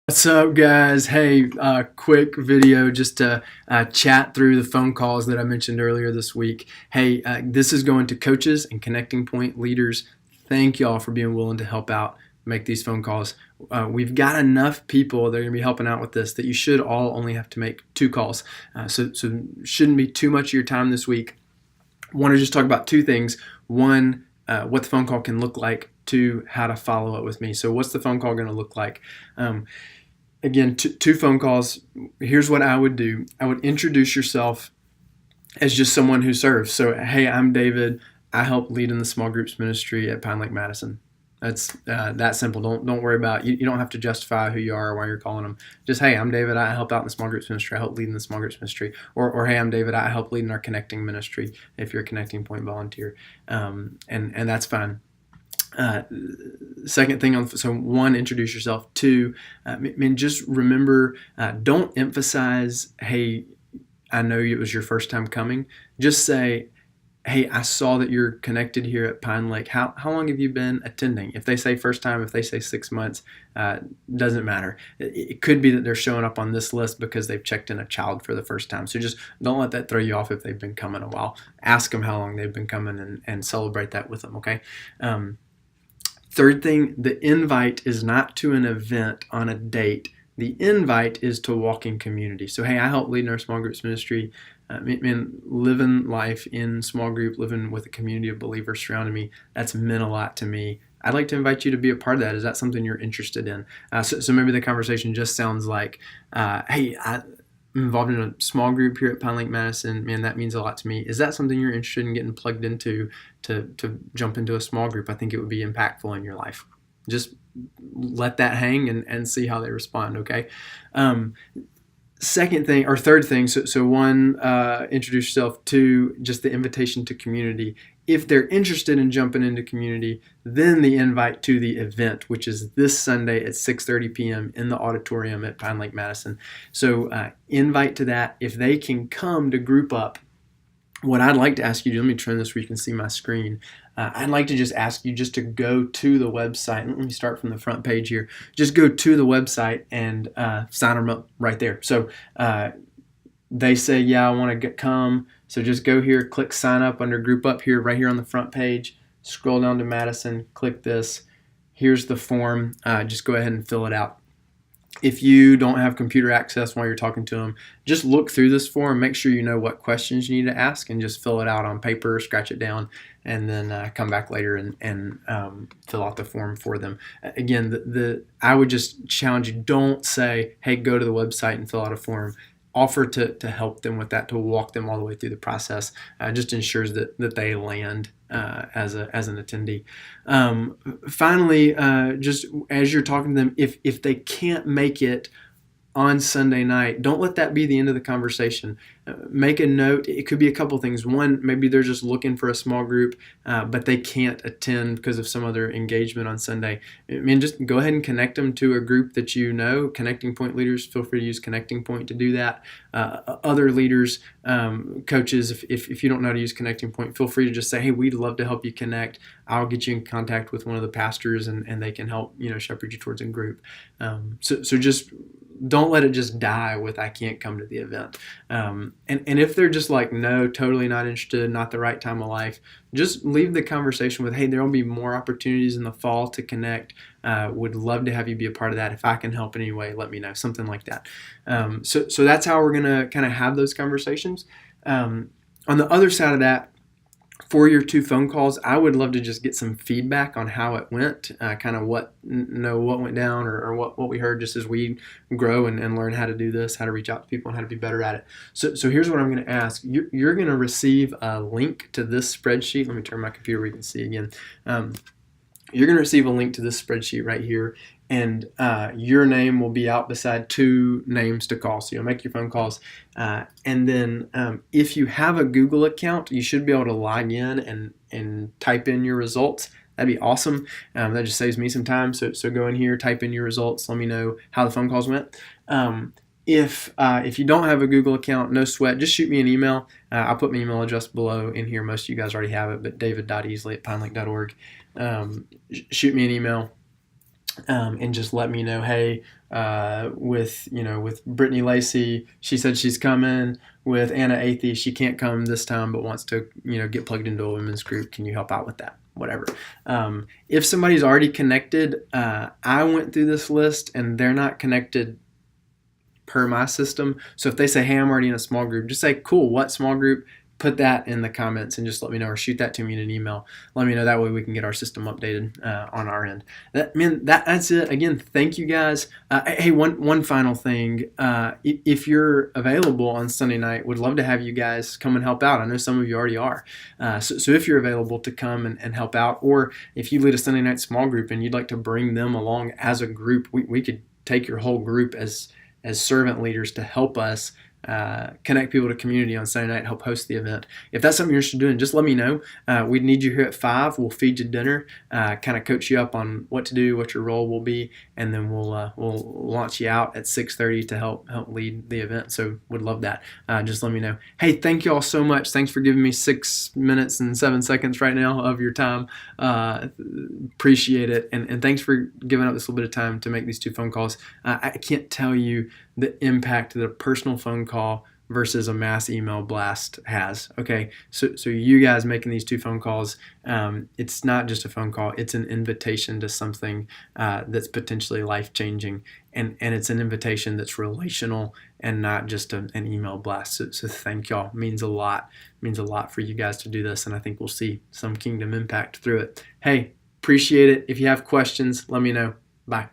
What's up, guys? Hey, quick video just to chat through the phone calls that I mentioned earlier this week. Hey, this is going to coaches and connecting point leaders. Thank y'all for being willing to help out, make these phone calls. We've got enough people that are going to be helping out with this that you should all only have to make 2 calls. So shouldn't be too much of your time this week. I want to just talk about 2 things. One, what the phone call can look like. 2, how to follow up with me. So what's the phone call going to look like? Again, 2 phone calls. Here's what I would do. I would introduce yourself as just someone who serves. So, hey, I'm David. I help lead in the small groups ministry at Pine Lake Madison. That's that simple. Don't worry about it. You don't have to justify who you are or why you're calling them. Just, hey, I'm David. I help out in the small groups ministry. I help lead in the small groups ministry. Or hey, I'm David. I help lead in our connecting ministry if you're a connecting point volunteer. And that's fine. Second thing, so 1, introduce yourself. 2, just remember, don't emphasize, hey, I know it was your first time coming. Just say, hey, I saw that you're connected here at Pine Lake. How long have you been attending? If they say first time, if they say 6 months, doesn't matter. It could be that they're showing up on this list because they've checked in a child for the first time. So just don't let that throw you off if they've been coming a while. Ask them how long they've been coming and celebrate that with them, okay? Third thing, the invite is not to an event on a date. The invite is to walk in community. So, hey, I help lead in our small groups ministry. Living life in small group, living with a community of believers surrounding me, that's meant a lot to me. I'd like to invite you to be a part of that. Is that something you're interested in? So maybe the conversation just sounds like, hey, I'm involved in a small group here at Pine Lake Madison. Man, that means a lot to me. Is that something you're interested in getting plugged into to jump into a small group? I think it would be impactful in your life. Just let that hang and see how they respond, okay? Third thing, so 1, introduce yourself. 2, just the invitation to community. If they're interested in jumping into community, then the invite to the event, which is this Sunday at 6:30 p.m. in the auditorium at Pine Lake Madison. So invite to that. If they can come to GroupUP, what I'd like to ask you to do, let me turn this where you can see my screen. I'd like to just ask you just to go to the website. Let me start from the front page here. Just go to the website and sign them up right there. So they say, yeah, I want to come. So just go here, click sign up under GroupUP here, right here on the front page. Scroll down to Madison, click this. Here's the form. Just go ahead and fill it out. If you don't have computer access while you're talking to them, just look through this form, make sure you know what questions you need to ask, and just fill it out on paper, scratch it down, and then come back later and fill out the form for them. Again, I would just challenge you, don't say, hey, go to the website and fill out a form. Offer to help them with that, to walk them all the way through the process. Just ensures that they land as an attendee. Finally, just as you're talking to them, if they can't make it on Sunday night, don't let that be the end of the conversation. Make a note. It could be a couple things. 1, maybe they're just looking for a small group, but they can't attend because of some other engagement on Sunday. Just go ahead and connect them to a group that you know. Connecting Point leaders, feel free to use Connecting Point to do that. Other leaders, coaches, if you don't know how to use Connecting Point, feel free to just say, hey, we'd love to help you connect. I'll get you in contact with one of the pastors and they can help shepherd you towards a group. So just don't let it just die with I can't come to the event. And if they're just like, no, totally not interested, not the right time of life, just leave the conversation with, hey, there will be more opportunities in the fall to connect. Would love to have you be a part of that. If I can help in any way, let me know, something like that. So that's how we're going to kind of have those conversations. On the other side of that, for your 2 phone calls, I would love to just get some feedback on how it went, kind of what went down or what we heard, just as we grow and learn how to do this, how to reach out to people and how to be better at it. So here's what I'm going to ask. You're going to receive a link to this spreadsheet. Let me turn my computer where you can see again. You're going to receive a link to this spreadsheet right here, and your name will be out beside 2 names to call. So you'll make your phone calls. And then if you have a Google account, you should be able to log in and type in your results. That'd be awesome. That just saves me some time. So go in here, type in your results. Let me know how the phone calls went. If you don't have a Google account, no sweat. Just shoot me an email. I'll put my email address below in here. Most of you guys already have it, but david.easley@pinelake.org. Shoot me an email. and just let me know, hey, with Brittany Lacey, she said she's coming. With Anna Athey, she can't come this time, but wants to get plugged into a women's group. Can you help out with that? Whatever. If somebody's already connected, I went through this list and they're not connected per my system. So if they say, hey, I'm already in a small group, just say, cool, what small group? Put that in the comments and just let me know, or shoot that to me in an email. Let me know, that way we can get our system updated on our end. That's it. Again, thank you guys. Hey, one final thing. If you're available on Sunday night, would love to have you guys come and help out. I know some of you already are. So if you're available to come and help out, or if you lead a Sunday night small group and you'd like to bring them along as a group, we could take your whole group as servant leaders to help us connect people to community on Sunday night, help host the event. If that's something you're interested in doing, just let me know. We'd need you here at 5. We'll feed you dinner, kind of coach you up on what to do, what your role will be, and then we'll launch you out at 6:30 to help lead the event. So would love that. Just let me know. Hey, thank you all so much. Thanks for giving me 6 minutes and 7 seconds right now of your time. Appreciate it, and thanks for giving up this little bit of time to make these 2 phone calls. I can't tell you the impact that a personal phone call versus a mass email blast has. Okay, so you guys making these 2 phone calls, it's not just a phone call, it's an invitation to something that's potentially life-changing, and it's an invitation that's relational and not just an email blast. So thank y'all. It means a lot for you guys to do this, and I think we'll see some kingdom impact through it. Hey, appreciate it. If you have questions, let me know. Bye.